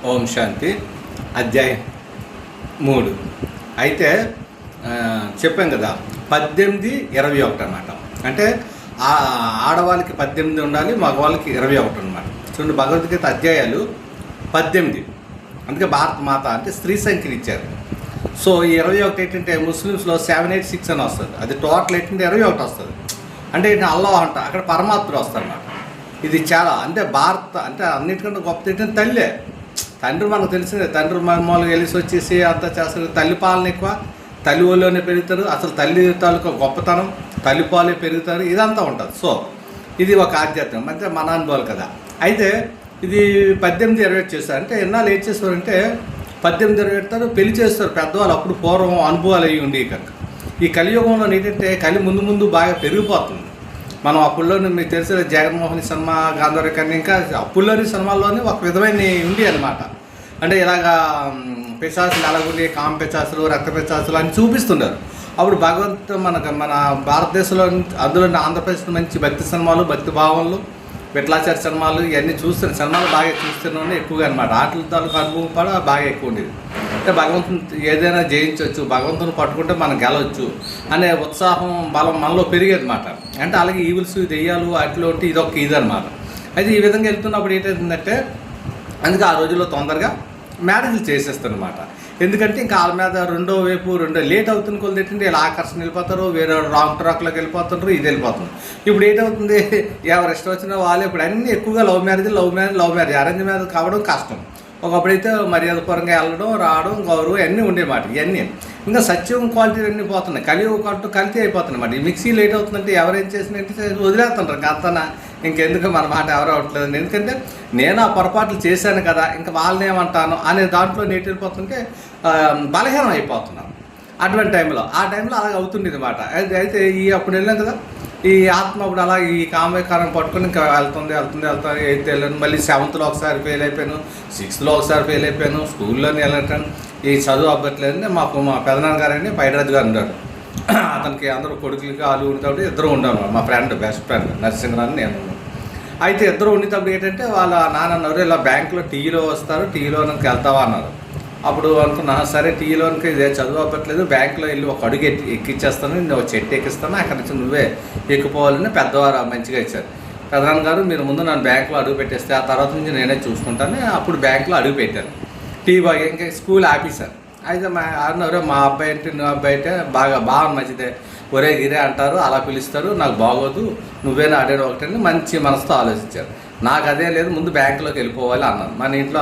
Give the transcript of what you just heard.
ఓం శాంతి. అధ్యాయం 3. అయితే చెప్పాం కదా, 18-21 అన్నమాట. అంటే ఆడవాళ్ళకి 18 ఉండాలి, మగవాళ్ళకి 21 అనమాట. చూడండి, భగవద్గీత అధ్యాయాలు 18. అందుకే భారత మాత అంటే స్త్రీ సంఖ్యని ఇచ్చారు. సో ఈ 21 ఏంటంటే ముస్లిమ్స్లో 786 అని వస్తుంది. అది టోటల్ ఏంటంటే 21 వస్తుంది. అంటే అల్లాహ్ అంట, అక్కడ పరమాత్ముడు వస్తారన్నమాట. ఇది చాలా అంటే భారత అంటే అన్నిటికంటే గొప్ప ఏంటంటే తల్లే. తండ్రి మనకు తెలిసిందే, తండ్రి మామూలుగా వెళ్ళి వచ్చేసి అంతా చేస్తారు. తల్లి పాలన ఎక్కువ, తల్లి ఒళ్ళోనే పెరుగుతారు. అసలు తల్లి తాలూకా గొప్పతనం, తల్లి పాలే పెరుగుతారు, ఇదంతా ఉంటుంది. సో ఇది ఒక ఆధ్యాత్మికం అంటే మన అనుభవాలు కదా. అయితే ఇది 18-21 చేస్తారు. అంటే ఎన్నాళ్ళు ఏం చేస్తారంటే 18-21 పెళ్లి చేస్తారు పెద్దవాళ్ళు. అప్పుడు పూర్వం అనుభవాలు అయ్యి ఉండి కనుక ఈ కలియుగంలో ఏంటంటే కలి ముందు ముందు బాగా పెరిగిపోతుంది. మనం అప్పుల్లోని మీకు తెలిసిన జగన్మోహన్ సినిమా, గాంధర్వ కన్య, ఇంకా అప్పుల్లోని సినిమాల్లోనే ఒక విధమైన ఉంది అనమాట. అంటే ఇలాగా పిశాసులు ఎలాగుండి, కామ పిశాసులు, రక్త పిశాసులు అని చూపిస్తున్నారు. అప్పుడు మన భారతదేశంలో అందులో ఆంధ్రప్రదేశ్లో మంచి భక్తి సినిమాలు, భక్తి భావనలు, విఠలాచార్య సినిమాలు ఇవన్నీ చూస్తున్న సినిమాలు బాగా చూస్తున్నాను ఎక్కువగా అనమాట. ఆటల తాలూకు అనుభవం కూడా బాగా ఎక్కువ ఉండేది. అంటే భగవంతుని ఏదైనా జయించవచ్చు, భగవంతుని పట్టుకుంటే మనం గెలవచ్చు అనే ఉత్సాహం, బలం మనలో పెరిగేది అనమాట. అంటే అలాగే ఈవిల్స్, దెయ్యాలు వాటిలో ఇదొక ఇదనమాట. అయితే ఈ విధంగా వెళ్తున్నప్పుడు ఏంటంటే అందుకే ఆ రోజుల్లో తొందరగా మ్యారేజ్లు చేసేస్తారనమాట. ఎందుకంటే ఇంకా వాళ్ళ మీద రెండో లేట్ అవుతుంది కొద్ది ఏంటంటే ఇలా ఆకర్షణ వెళ్ళిపోతారు, వేరే రాంగ్ ట్రాక్లోకి వెళ్ళిపోతుంటారు, ఇది వెళ్ళిపోతుంది. ఇప్పుడు ఏంటవుతుంది, ఎవరు ఇష్టం వచ్చినా వాళ్ళు ఇప్పుడు అన్నీ ఎక్కువగా లవ్ మ్యారేజ్ అరేంజ్ మ్యారేజ్ కావడం కష్టం. ఒకప్పుడైతే మర్యాదపరంగా వెళ్ళడం, రావడం, గౌరవం అన్నీ ఉండేమాట. ఇవన్నీ ఇంకా సత్యం క్వాలిటీ అన్నీ పోతున్నాయి. కల్తీ అయిపోతున్నాయి అన్నమాట. ఈ మిక్సీ లేట్ అవుతుందంటే ఎవరేం చేసినట్టే వదిలేస్తుంటారు. అంతనా ఇంకెందుకు మన మాట ఎవరు అవ్వట్లేదండి. ఎందుకంటే నేను ఆ పొరపాట్లు చేశాను కదా, ఇంకా వాళ్ళని ఏమంటాను అనే దాంట్లో నేటి వెళ్ళిపోతుంటే బలహీనం అయిపోతున్నాను. అటువంటి టైంలో అలాగ అవుతుండేది అన్నమాట. అయితే అప్పుడు వెళ్ళాం కదా, ఈ ఆత్మ అప్పుడు అలా ఈ కామకారం పట్టుకొని ఇంకా వెళ్తుంది. 8th వెళ్ళాను, మళ్ళీ 7th ఒకసారి ఫెయిల్ అయిపోయాను, 6th ఒకసారి ఫెయిల్ అయిపోయాను, స్కూల్లోనే వెళ్ళటం ఈ చదువు అవ్వట్లేదని మా పెదనాన్న గారని పైడరాజు గారు ఉన్నారు. అతనికి అందరూ కొడుకులకి వాళ్ళు ఉండేటప్పుడు ఇద్దరు ఉండాను. మా బెస్ట్ ఫ్రెండ్ నరసింహరావు నేను. అయితే ఇద్దరు ఉండేటప్పుడు ఏంటంటే వాళ్ళ నాన్న అన్నారు, ఇలా బ్యాంకులో టీలో వస్తారు, టీలోనికి వెళ్తావా అన్నారు. అప్పుడు అనుకున్నా, సరే టీలోనికి ఇదే చదువు అవ్వట్లేదు, బ్యాంకులో వెళ్ళి ఒక అడుగు ఎక్కిచ్చేస్తాను, నేను ఒక చెట్టు ఎక్కిస్తాను, అక్కడి నుంచి నువ్వే ఎక్కిపోవాలని పెద్దవారు మంచిగా ఇచ్చారు. ప్రధాని గారు మీరు ముందు నన్ను బ్యాంకులో అడుగు పెట్టేస్తే ఆ తర్వాత నుంచి నేనే చూసుకుంటాను. అప్పుడు బ్యాంకులో అడుగు పెట్టాను. టీ బాయ్ ఇంకా స్కూల్ ఆఫీసర్. అయితే అన్నారు, మా అబ్బాయి అంటే నువ్వు అబ్బాయి అంటే బాగా మంచిదే, ఒరే గిరే అంటారు, అలా పిలుస్తారు, నాకు బాగోదు, నువ్వేనా అడిగిన ఒకటని మంచి మనసుతో ఆలోచించారు. నాకు అదే లేదు, ముందు బ్యాంకులోకి వెళ్ళిపోవాలి అన్నాను. మన ఇంట్లో